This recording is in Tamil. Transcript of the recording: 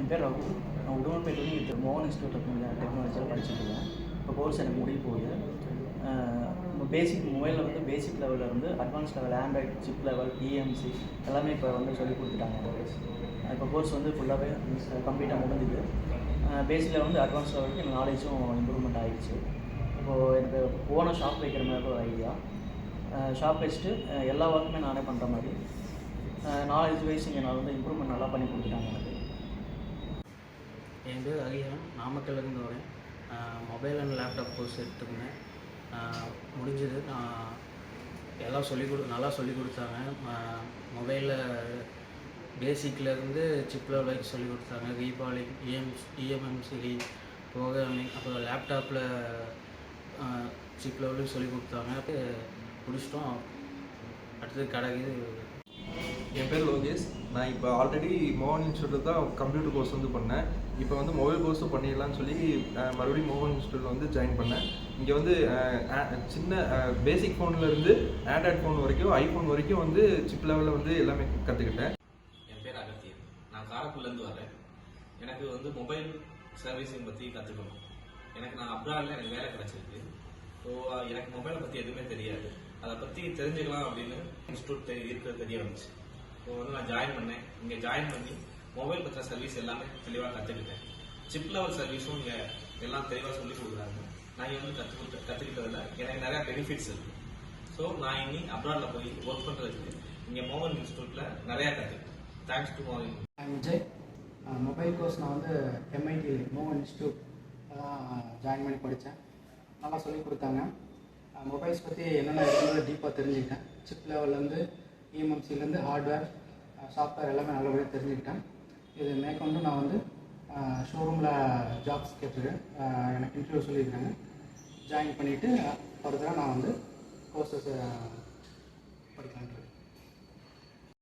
என் பேர் ரகு. நான் உடுமல்பேட்டில் மோகன் இன்ஸ்டியூட் ஆஃப் டெக்னாலஜியில் படிச்சுட்ருக்கேன். இப்போ கோர்ஸ் எனக்கு முடிய போகுது. பேசிக் மொபைலில் வந்து பேசிக் லெவலில் இருந்து advance level, Android chip level, EMC எல்லாமே இப்போ வந்து சொல்லி கொடுத்துட்டாங்க. இப்போ கோர்ஸ் வந்து ஃபுல்லாகவே கம்ப்ளீட்டாக முடிஞ்சுது. பேசிக்கில் வந்து அட்வான்ஸ் லெவலுக்கு எனக்கு நாலேஜும் இம்ப்ரூவ்மெண்ட் ஆகிடுச்சு. இப்போது எனக்கு ஓனாக ஷாப் வைக்கிற மாதிரி ஒரு ஐடியா. ஷாப் வச்சுட்டு எல்லா ஒர்க்குமே நானே பண்ணுற மாதிரி நாலேஜ் வைஸ் இங்கே நான் வந்து இம்ப்ரூவ்மெண்ட் நல்லா பண்ணி கொடுத்துட்டாங்க எனக்கு. என் பேர் ஹரிஹரன், நாமக்கல்லேருந்து வரேன். மொபைல் அண்ட் லேப்டாப் கோர்ஸ் எடுத்துக்கினேன். முடிஞ்சது. நான் எல்லாம் நல்லா சொல்லிக் கொடுத்தாங்க. மொபைலில் பேசிக்லேருந்து சிப் லெவல் வரைக்கும் சொல்லிக் கொடுத்தாங்க. ரீபாலிங், இஎம்எம்சி, ப்ரோக்ராமிங், அப்புறம் லேப்டாப்பில் சிப் லெவலுக்கு சொல்லிக் கொடுத்தாங்க. முடிச்சிட்டோம். அடுத்தது கடைக்கு. என் பேர் லோகேஷ். நான் இப்போ ஆல்ரெடி மோகன் இன்ஸ்டியூட்டில் தான் கம்ப்யூட்டர் கோர்ஸ் வந்து பண்ணேன். இப்போ வந்து மொபைல் கோர்ஸும் பண்ணிடலான்னு சொல்லி மறுபடியும் மோகன் இன்ஸ்டியூட்டில் வந்து ஜாயின் பண்ணேன். இங்கே வந்து சின்ன பேசிக் ஃபோன்லேருந்து ஆண்ட்ராய்ட் ஃபோன் வரைக்கும், ஐஃபோன் வரைக்கும் வந்து சிப் லெவலில் வந்து எல்லாமே கற்றுக்கிட்டேன். என் பேர் அகத்தியன். நான் காரைக்குடிலேருந்து வரேன். எனக்கு வந்து மொபைல் சர்வீஸிங் பற்றி கற்றுக்கணும். நான் அப்ராடில் எனக்கு வேலை கிடச்சிருக்கு. ஸோ எனக்கு மொபைலை பற்றி எதுவுமே தெரியாது. அதை பற்றி தெரிஞ்சுக்கலாம் அப்படின்னு இன்ஸ்டியூட் இருக்கிறது தெரிய வந்துச்சு. ஸோ வந்து நான் ஜாயின் பண்ணேன். இங்கே ஜாயின் பண்ணி மொபைல் பற்றின சர்வீஸ் எல்லாமே தெளிவாக கற்றுக்கிட்டேன். சிப் லெவல் சர்வீஸும் இங்கே எல்லாம் தெளிவாக சொல்லிக் கொடுக்குறாங்க. நான் இங்கே வந்து கற்றுக்கிட்டதில் எனக்கு நிறையா பெனிஃபிட்ஸ் இருக்குது. ஸோ நான் இனி அப்ராடில் போய் ஒர்க் பண்ணுறதுக்கு இங்கே மோகன் இன்ஸ்டியூட்டில் நிறையா கற்றுக்கிட்டேன். தேங்க்ஸ் டு மோகன். விஜய். மொபைல் கோர்ஸ் நான் வந்து MIT மோகன் இன்ஸ்டியூட் ஜாயின் பண்ணி படித்தேன். நல்லா சொல்லிக் கொடுத்தாங்க. மொபைல்ஸ் பற்றி என்னென்ன இருக்குன்னு டீப்பாக தெரிஞ்சுக்கிட்டேன். சிப் லெவல்லேருந்து இஎம்எம்சிலேருந்து ஹார்ட்வேர், சாஃப்ட்வேர் எல்லாமே நல்லபடியாக தெரிஞ்சுக்கிட்டேன். இது மேற்கொண்டு நான் வந்து ஷோரூமில் ஜாப்ஸ் கேட்டிருக்கேன். எனக்கு இன்டர்வியூ சொல்லியிருக்காங்க. ஜாயின் பண்ணிவிட்டு ஃபர்தராக நான் வந்து கோர்சஸ் படிக்கலான்ட்டு இருக்கேன்.